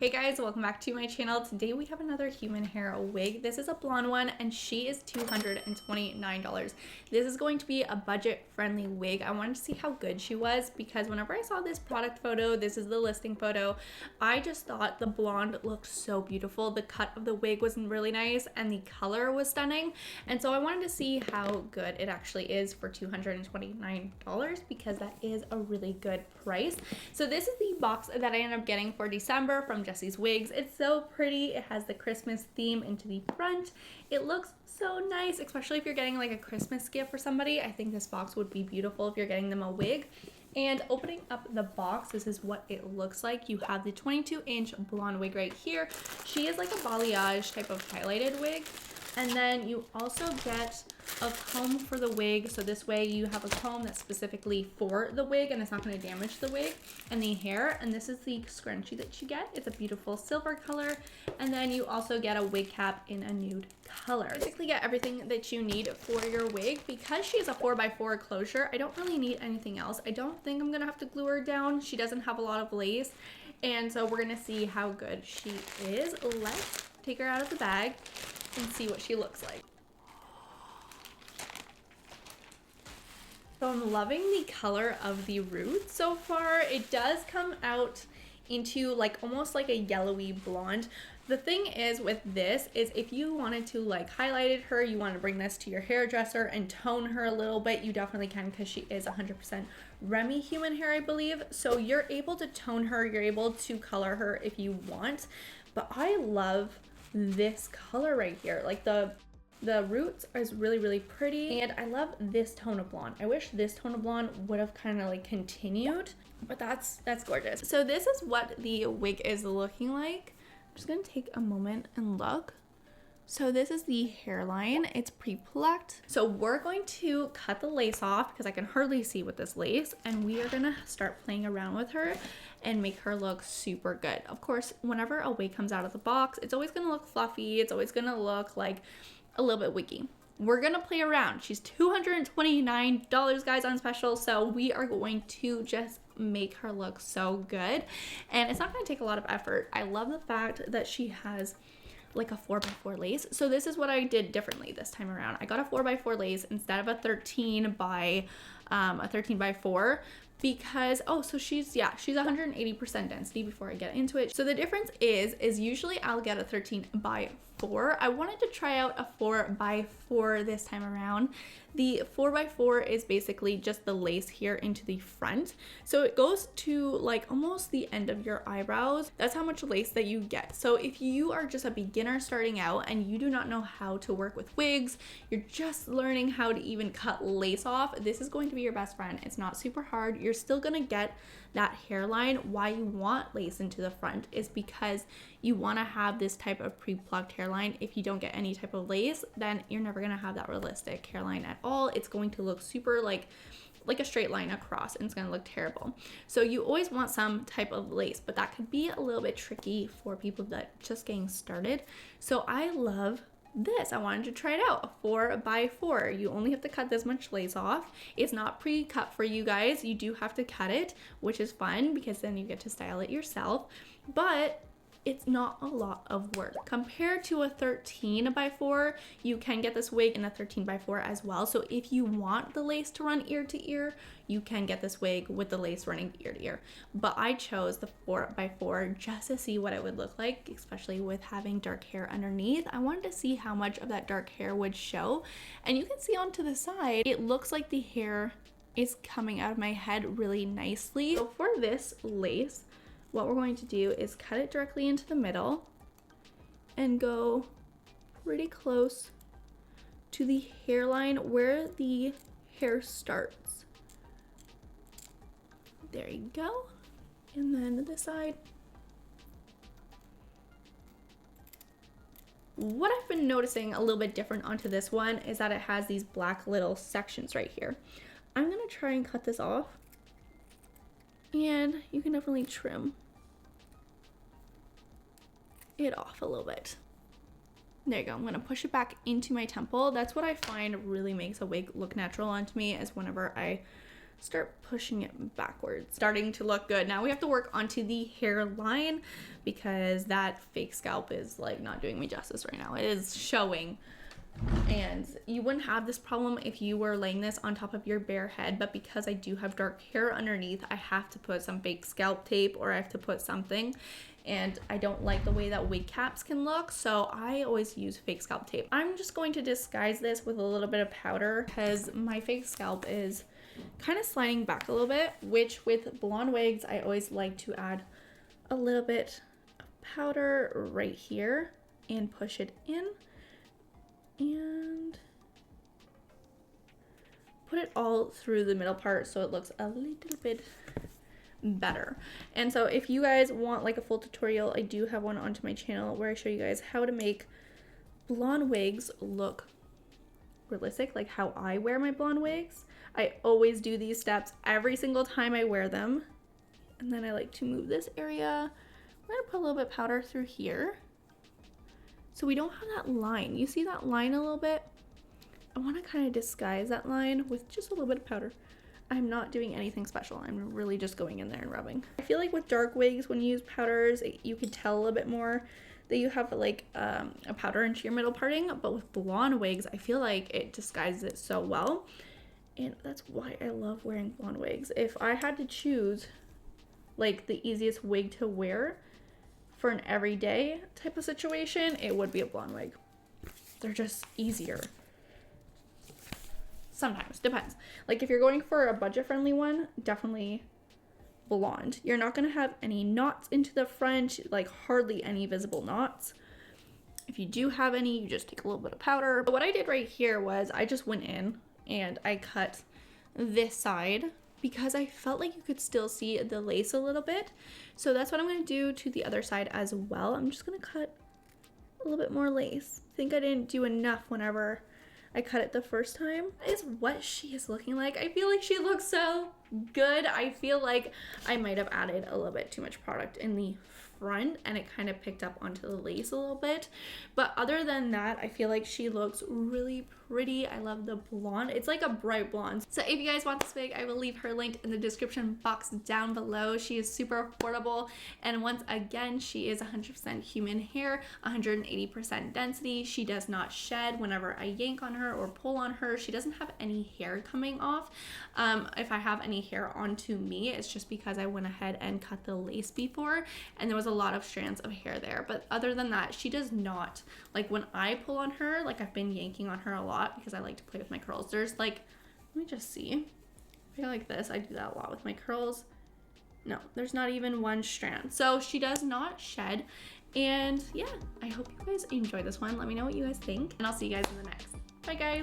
Hey guys, welcome back to my channel. Today we have another human hair wig. This is a blonde one and she is $229. This is going to be a budget friendly wig. I wanted to see how good she was because whenever I saw this product photo, this is the listing photo, I just thought the blonde looked so beautiful. The cut of the wig was really nice and the color was stunning. And so I wanted to see how good it actually is for $229 because that is a really good price. So this is the box that I ended up getting for December from Jessie's Wigs. It's so pretty. It has the Christmas theme into the front. It looks so nice, especially if you're getting like a Christmas gift for somebody. I think this box would be beautiful if you're getting them a wig. And opening up the box, this is what it looks like. You have the 22-inch blonde wig right here. She is like a balayage type of highlighted wig. And then you also get a comb for the wig. So this way you have a comb that's specifically for the wig and it's not going to damage the wig and the hair. And this is the scrunchie that you get. It's a beautiful silver color. And then you also get a wig cap in a nude color. Basically get everything that you need for your wig. Because she is a 4x4 closure, I don't really need anything else. I don't think I'm going to have to glue her down. She doesn't have a lot of lace. And so we're going to see how good she is. Let's take her out of the bag and see what she looks like. So I'm loving the color of the roots so far. It does come out into like almost like a yellowy blonde. The thing is with this is if you wanted to like highlight her, you want to bring this to your hairdresser and tone her a little bit, you definitely can because she is 100% Remy human hair, I believe. So you're able to tone her, you're able to color her if you want. But I love this color right here. Like the roots is really pretty and I love this tone of blonde. I wish this tone of blonde would have kind of like continued, but that's gorgeous. So this is what the wig is looking like. I'm just gonna take a moment and look. So this is the hairline. It's pre-plucked. So we're going to cut the lace off because I can hardly see with this lace, and we are gonna start playing around with her and make her look super good. Of course, whenever a wig comes out of the box, it's always gonna look fluffy. It's always gonna look like a little bit wiggy. We're gonna play around. She's $229 guys on special, so we are going to just make her look so good. And it's not gonna take a lot of effort. I love the fact that she has like a 4x4 lace. So this is what I did differently this time around. I got a 4x4 lace instead of a 13 by 4 because so she's 180% density before I get into it. So the difference is usually I'll get a 13 by 4. I wanted to try out a 4 by 4 this time around. The 4 by 4 is basically just the lace here into the front. So it goes to like almost the end of your eyebrows. That's how much lace that you get. So if you are just a beginner starting out and you do not know how to work with wigs, you're just learning how to even cut lace off, this is going to be your best friend. It's not super hard. You're still gonna get that hairline. Why you want lace into the front is because you want to have this type of pre-plucked hairline. If you don't get any type of lace, then you're never gonna have that realistic hairline at all. It's going to look super like a straight line across and it's gonna look terrible. So you always want some type of lace, but that could be a little bit tricky for people that just getting started. So I love this. I wanted to try it out. A 4 by 4. You only have to cut this much lace off. It's not pre-cut for you guys. You do have to cut it, which is fun because then you get to style it yourself. But it's not a lot of work. Compared to a 13 by 4, you can get this wig in a 13 by 4 as well. So if you want the lace to run ear to ear, you can get this wig with the lace running ear to ear. But I chose the 4 by 4 just to see what it would look like, especially with having dark hair underneath. I wanted to see how much of that dark hair would show. And you can see onto the side, it looks like the hair is coming out of my head really nicely. So for this lace, what we're going to do is cut it directly into the middle and go pretty close to the hairline where the hair starts. There you go. And then this side. What I've been noticing a little bit different onto this one is that it has these black little sections right here. I'm gonna try and cut this off. And you can definitely trim it off a little bit. There you go. I'm gonna push it back into my temple. That's what I find really makes a wig look natural onto me, is whenever I start pushing it backwards. Starting to look good. Now we have to work onto the hairline because that fake scalp is like not doing me justice right now. It is showing. And you wouldn't have this problem if you were laying this on top of your bare head, but because I do have dark hair underneath, I have to put some fake scalp tape, or I have to put something, and I don't like the way that wig caps can look, so I always use fake scalp tape. I'm just going to disguise this with a little bit of powder because my fake scalp is kind of sliding back a little bit, which with blonde wigs I always like to add a little bit of powder right here and push it in and put it all through the middle part so it looks a little bit better. And so if you guys want like a full tutorial, I do have one onto my channel where I show you guys how to make blonde wigs look realistic, like how I wear my blonde wigs. I always do these steps every single time I wear them. And then I like to move this area. I'm gonna put a little bit of powder through here so we don't have that line. You see that line a little bit? I want to kind of disguise that line with just a little bit of powder. I'm not doing anything special. I'm really just going in there and rubbing. I feel like with dark wigs, when you use powders, you can tell a little bit more that you have like a powder into your middle parting, but with blonde wigs, I feel like it disguises it so well. And that's why I love wearing blonde wigs. If I had to choose like the easiest wig to wear for an everyday type of situation, it would be a blonde wig. They're just easier. Sometimes, depends. Like if you're going for a budget-friendly one, definitely blonde. You're not gonna have any knots into the front, like hardly any visible knots. If you do have any, you just take a little bit of powder. But what I did right here was I just went in and I cut this side because I felt like you could still see the lace a little bit. So that's what I'm gonna do to the other side as well. I'm just gonna cut a little bit more lace. I think I didn't do enough whenever I cut it the first time. That is what she is looking like. I feel like she looks so good. I feel like I might have added a little bit too much product in the front and it kind of picked up onto the lace a little bit. But other than that, I feel like she looks really pretty. I love the blonde. It's like a bright blonde. So if you guys want this wig, I will leave her linked in the description box down below. She is super affordable. And once again, she is 100% human hair, 180% density. She does not shed whenever I yank on her or pull on her. She doesn't have any hair coming off. If I have any hair onto me, it's just because I went ahead and cut the lace before and there was a lot of strands of hair there. But other than that, she does not, like when I pull on her, like I've been yanking on her a lot because I like to play with my curls. There's like, let me just see. I feel like this, I do that a lot with my curls. No, there's not even one strand. So she does not shed. And yeah, I hope you guys enjoy this one. Let me know what you guys think and I'll see you guys in the next. Bye guys.